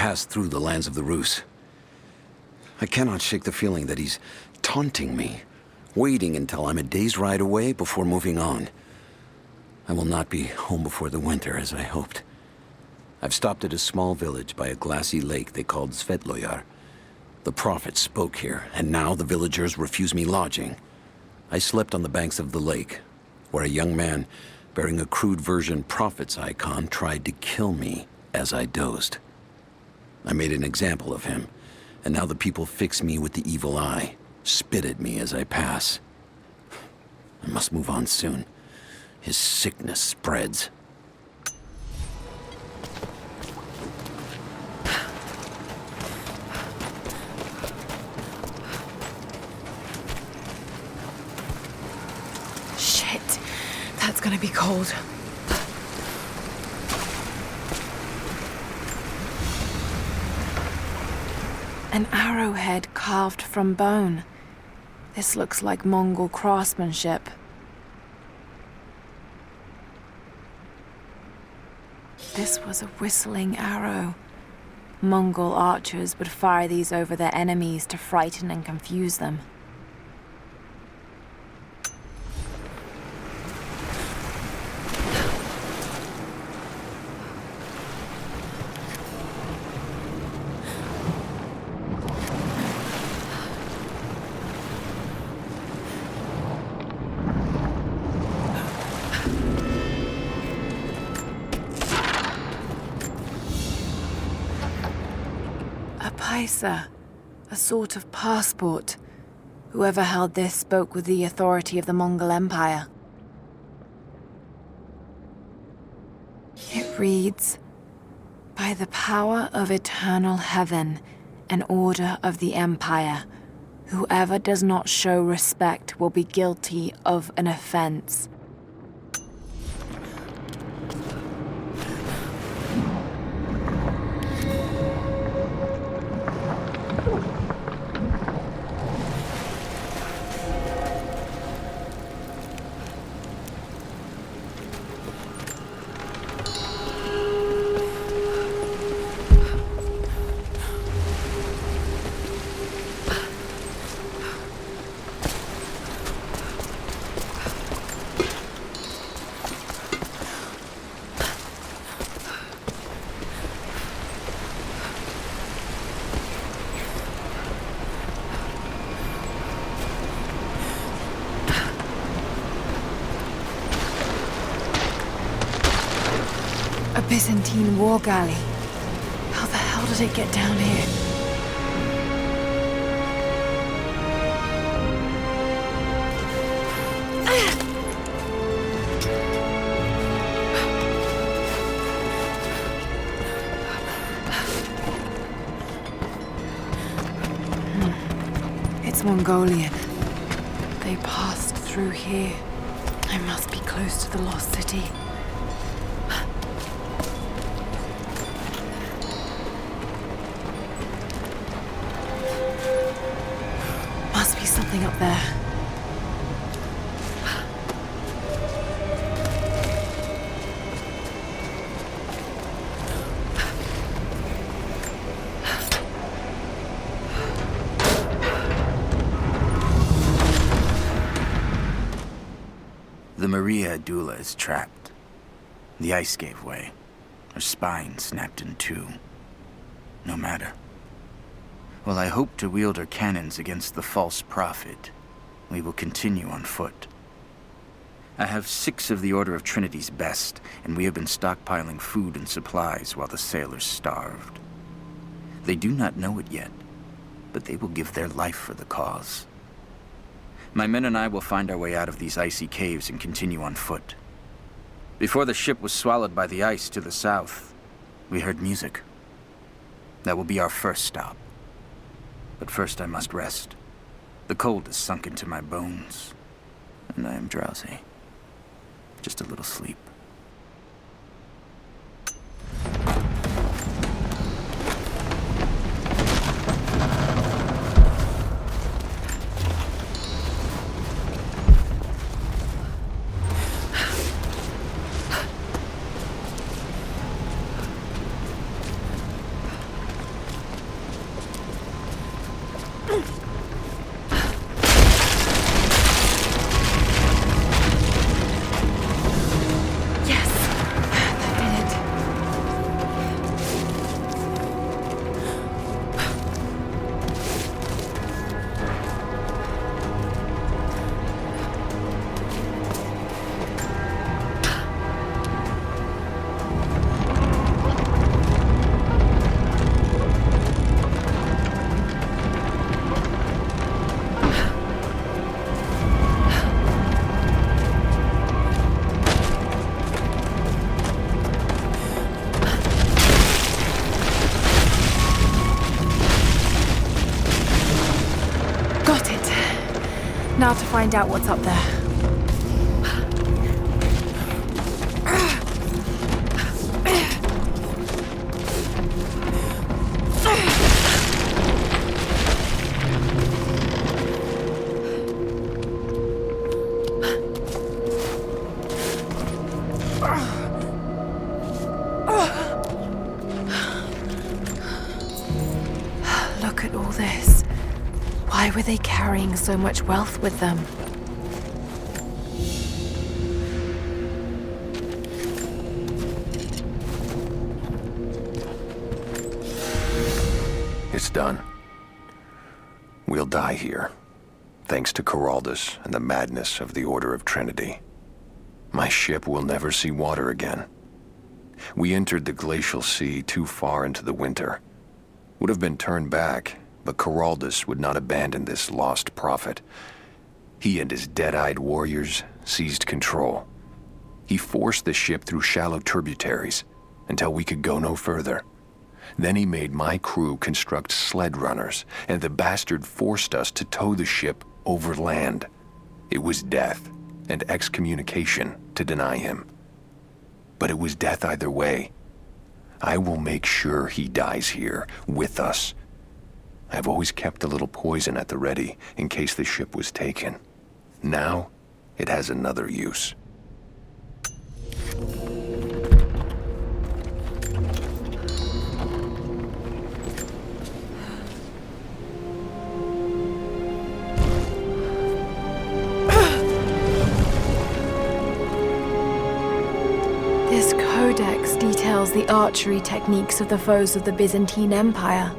passed through the lands of the Rus. I cannot shake the feeling that he's taunting me, waiting until I'm a day's ride away before moving on. I will not be home before the winter, as I hoped. I've stopped at a small village by a glassy lake they called Svetloyar. The prophet spoke here, and now the villagers refuse me lodging. I slept on the banks of the lake, where a young man bearing a crude version prophet's icon tried to kill me as I dozed. I made an example of him, and now the people fix me with the evil eye, spit at me as I pass. I must move on soon. His sickness spreads. Shit, that's gonna be cold. An arrowhead carved from bone. This looks like Mongol craftsmanship. This was a whistling arrow. Mongol archers would fire these over their enemies to frighten and confuse them. A sort of passport. Whoever held this spoke with the authority of the Mongol Empire. It reads, "By the power of eternal heaven and order of the Empire, whoever does not show respect will be guilty of an offense." A Byzantine war galley. How the hell did it get down here? It's Mongolian. They passed through here. I must be close to the lost city. Must be something up there. The Maria Adula is trapped. The ice gave way. Her spine snapped in two. No matter. While I hope to wield her cannons against the false prophet, we will continue on foot. I have 6 of the Order of Trinity's best, and we have been stockpiling food and supplies while the sailors starved. They do not know it yet, but they will give their life for the cause. My men and I will find our way out of these icy caves and continue on foot. Before the ship was swallowed by the ice to the south, we heard music. That will be our first stop. But first I must rest. The cold has sunk into my bones, and I am drowsy. Just a little sleep. Now to find out what's up there. Look at all this. Why were they carrying so much wealth with them? It's done. We'll die here, thanks to Coraldus and the madness of the Order of Trinity. My ship will never see water again. We entered the glacial sea too far into the winter. Would have been turned back, but Coraldus would not abandon this lost prophet. He and his dead-eyed warriors seized control. He forced the ship through shallow tributaries until we could go no further. Then he made my crew construct sled runners, and the bastard forced us to tow the ship over land. It was death and excommunication to deny him. But it was death either way. I will make sure he dies here, with us. I've always kept a little poison at the ready in case the ship was taken. Now, it has another use. This codex details the archery techniques of the foes of the Byzantine Empire.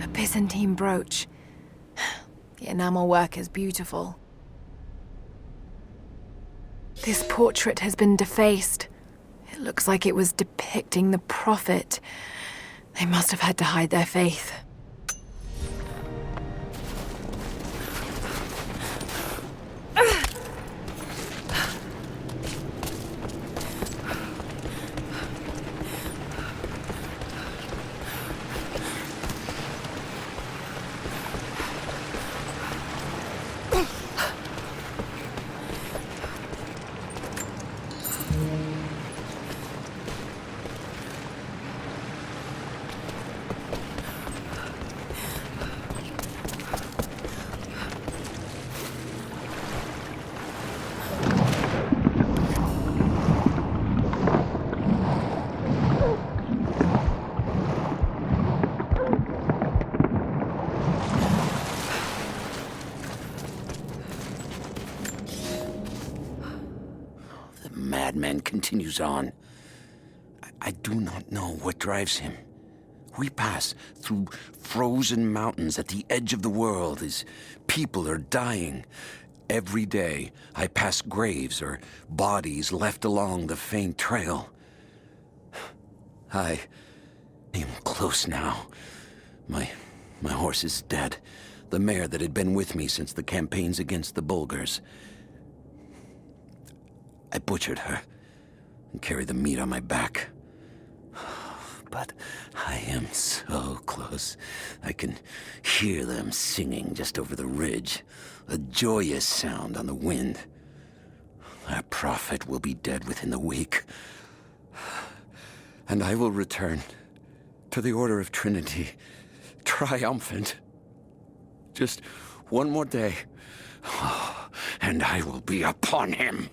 A Byzantine brooch. The enamel work is beautiful. This portrait has been defaced. It looks like it was depicting the prophet. They must have had to hide their faith. Madman continues on. I do not know what drives him. We pass through frozen mountains at the edge of the world as people are dying. Every day, I pass graves or bodies left along the faint trail. I am close now. My horse is dead. The mare that had been with me since the campaigns against the Bulgars. I butchered her and carried the meat on my back. But I am so close. I can hear them singing just over the ridge, a joyous sound on the wind. Our prophet will be dead within the week. And I will return to the Order of Trinity, triumphant. Just one more day, and I will be upon him.